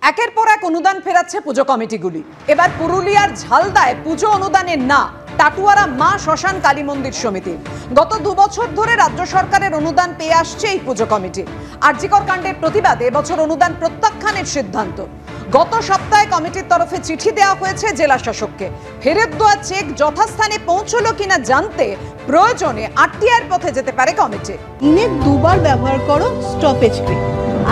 একের পর এক অনুদান ফেরাচ্ছে পুজো কমিটিগুলি। এবার পুরুলিয়ার ঝালদায় পুজো অনুদানের না টাটুয়ারা মা শ্মশান কালী মন্দির সমিতি। গত 2 বছর ধরে রাজ্য সরকারের অনুদান পেয়ে আসছে এই পুজো কমিটি। আরজিকর কাণ্ডের প্রতিবাদে এবছর অনুদান প্রত্যাখ্যানের সিদ্ধান্ত। গত সপ্তাহে কমিটির তরফে চিঠি দেওয়া হয়েছে জেলা শাসককে। ফেরত দেওয়া চেক যথাস্থানে পৌঁছলো কিনা জানতে প্রয়োজনে আরটিআইয়ের পথে যেতে পারে কমিটি। দিনে 2 বার ব্যবহার করো স্টপেজ ক্রিম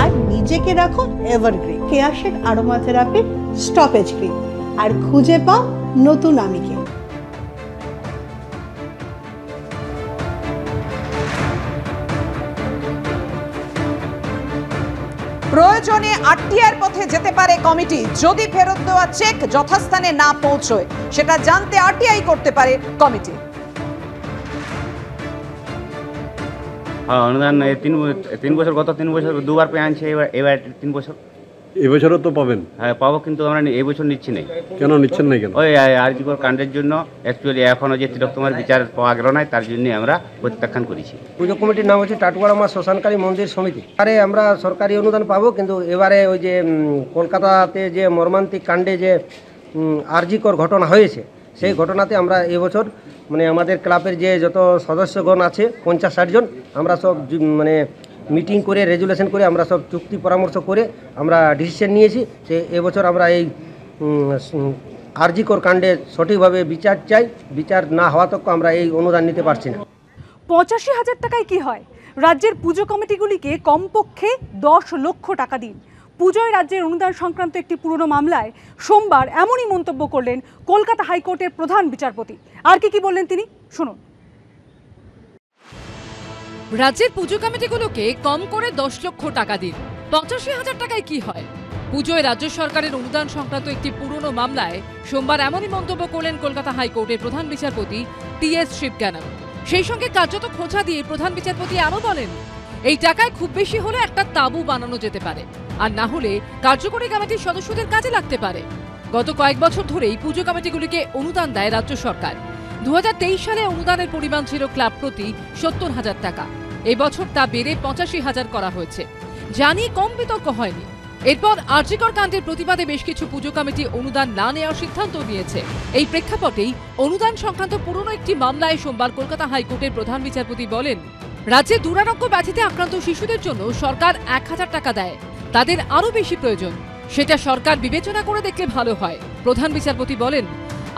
আর নিজেকে রাখো evergreen কেয়াশেড aroma therapy stoppage cream আর খুঁজে পাও নতুন আমিকে। প্রয়োজনে আরটিআইয়ের পথে যেতে পারে কমিটি। যদি ফেরত দেওয়া চেক যথাস্থানে না পৌঁছয় সেটা জানতে আরটিআই করতে পারে কমিটি। অনুদান 3 বছর, গত 3 বছর 2 বার পেয়ে আনছে, এবার 3 বছর। এবছরও তো পাবেন? হ্যাঁ পাবো, কিন্তু আমরা এই বছর নিচ্ছি নাই। কেন নিচ্ছেন না? কেন? ওই আরজিকর কাণ্ডের জন্য অ্যাকচুয়ালি এখনও যে তিলোত্তমার বিচার পাওয়া গেল নাই, তার জন্যই আমরা প্রত্যাখ্যান করেছি। পুজো কমিটির নাম হচ্ছে টাটুয়ারা মা শ্মশানকালী মন্দির সমিতি। আরে আমরা সরকারি অনুদান পাবো, কিন্তু এবারে ওই যে কলকাতাতে যে মর্মান্তিক কাণ্ডে যে আরজিকর ঘটনা হয়েছে, সেই ঘটনাতে আমরা এবছর মানে আমাদের ক্লাবের যে যত সদস্যগণ আছে 50-60 জন, আমরা সব মানে মিটিং করে রেজুলেশন করে আমরা সব চুক্তি পরামর্শ করে আমরা ডিসিশন নিয়েছি যে এবছর আমরা এই আরজিকর কাণ্ডে সঠিকভাবে বিচার চাই। বিচার না হওয়া তক আমরা এই অনুদান নিতে পারছি না। 85,000 টাকায় কি হয়? রাজ্যের পুজো কমিটিগুলিকে কমপক্ষে 10 লক্ষ টাকা দিন। পুজোয় রাজ্যের অনুদান সংক্রান্ত একটি পুরনো মামলায় সোমবার এমনই মন্তব্য করলেন কলকাতা হাইকোর্টের প্রধান বিচারপতি। আর কি বললেন তিনি, শুনুন। রাজ্যের পুজো কমিটিগুলোকে কম করে 10 লক্ষ টাকা দিন। 85,000 টাকায় কি হয়? পুজোয় রাজ্য সরকারের অনুদান সংক্রান্ত একটি পুরনো মামলায় সোমবার এমনই মন্তব্য করলেন কলকাতা হাইকোর্টের প্রধান বিচারপতি টি.এস. শিবজ্ঞানম। সেই সঙ্গে কার্যত খোঁচা দিয়ে প্রধান বিচারপতি আরও বলেন, এই টাকায় খুব বেশি হলে একটা তাঁবু বানানো যেতে পারে, আর না হলে কার্যকরী কমিটির সদস্যদের কাজে লাগতে পারে। গত কয়েক বছর ধরেই পুজো কমিটিগুলিকে অনুদান দেয় রাজ্য সরকার। 2023 সালে অনুদানের পরিমাণ ছিল ক্লাব প্রতি 70,000 টাকা। এবছর তা বেড়ে 85,000 করা হয়েছে। জানি কম বিতর্ক হয়নি। এরপর আরজিকর কাণ্ডের প্রতিবাদে বেশ কিছু পুজো কমিটি অনুদান না নেওয়ার সিদ্ধান্ত নিয়েছে। এই প্রেক্ষাপটেই অনুদান সংক্রান্ত পুরনো একটি মামলায় সোমবার কলকাতা হাইকোর্টের প্রধান বিচারপতি বলেন, রাজ্যে দুরারোগ্য ব্যাধিতে আক্রান্ত শিশুদের জন্য সরকার 1,000 টাকা দেয়। তাদের আরও বেশি প্রয়োজন, সেটা সরকার বিবেচনা করে দেখলে ভালো হয়। প্রধান বিচারপতি বলেন,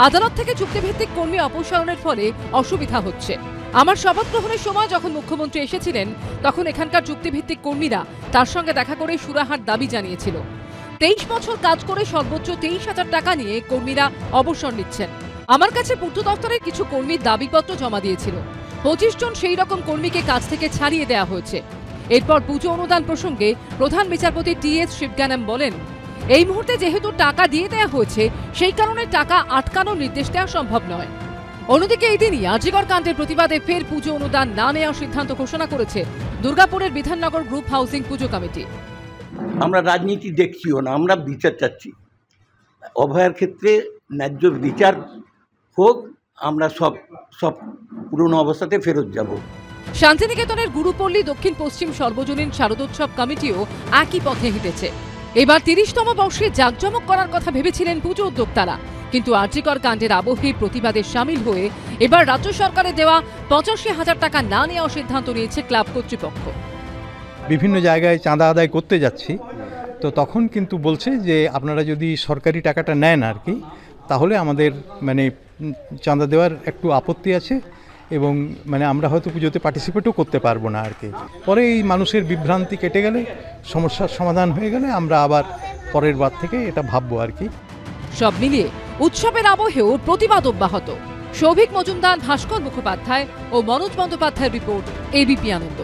আদালত থেকে চুক্তিভিত্তিক কর্মী অপসারণের ফলে অসুবিধা হচ্ছে। আমার শপথ গ্রহণের সময় যখন মুখ্যমন্ত্রী এসেছিলেন, তখন এখানকার চুক্তিভিত্তিক কর্মীরা তার সঙ্গে দেখা করে সুরাহার দাবি জানিয়েছিল। 23 বছর কাজ করে সর্বোচ্চ 23,000 টাকা নিয়ে কর্মীরা অবসর নিচ্ছেন। আমার কাছে পূর্ত দপ্তরের কিছু কর্মীর দাবিপত্র জমা দিয়েছিল। 25 জন সেই রকম কর্মীকে কাজ থেকে ছাড়িয়ে দেওয়া হয়েছে। এরপর পুজো অনুদান প্রসঙ্গে প্রধান বিচারপতি টি.এস. শিবজ্ঞানম বলেন, এই মুহূর্তে যেহেতু টাকা দিয়ে দেওয়া হয়েছে, সেই কারণে টাকা আটকানোর নির্দেশ দেওয়া সম্ভব নয়। অন্যদিকে এই দিনই আরজিকর কাণ্ডের প্রতিবাদে ফের পুজো অনুদান না নেওয়ার সিদ্ধান্ত ঘোষণা করেছে দুর্গাপুরের বিধাননগর গ্রুপ হাউসিং পুজো কমিটি। আমরা রাজনীতি দেখছিও না, আমরা বিচার চাচ্ছি। অভয়ার ক্ষেত্রে ন্যায্য বিচার হোক, আমরা সব পুরনো অবস্থাতে ফেরত যাব। শান্তিনিকেতনের গুরুপল্লী দক্ষিণ পশ্চিম সর্বজনীন শারদোৎসব কমিটিও একই পথে হেঁটেছে। এবার 30তম বর্ষে জাঁকজমক করার কথা ভেবেছিলেন পুজো উদ্যোক্তারা, কিন্তু আরজিকর কাণ্ডের আবহে প্রতিবাদে সামিল হয়ে এবার রাজ্য সরকারের দেওয়া 85,000 টাকা না নেওয়ার সিদ্ধান্ত নিয়েছে ক্লাব কর্তৃপক্ষ। বিভিন্ন জায়গায় চাঁদা আদায় করতে যাচ্ছি, তো তখন কিন্তু বলছে যে আপনারা যদি সরকারি টাকাটা নেন আর কি, তাহলে আমাদের মানে চাঁদা দেওয়ার একটু আপত্তি আছে, এবং মানে আমরা হয়তো পুজোতে পার্টিসিপেটও করতে পারবো না আর কি। পরে এই মানুষের বিভ্রান্তি কেটে গেলে, সমস্যার সমাধান হয়ে গেলে আমরা আবার পরের বার থেকে এটা ভাববো আর কি। সব মিলিয়ে উৎসবের আবহেও প্রতিবাদ অব্যাহত। সৌভিক মজুমদার, ভাস্কর মুখোপাধ্যায় ও মনোজ বন্দ্যোপাধ্যায়ের রিপোর্ট, এবিপি আনন্দ।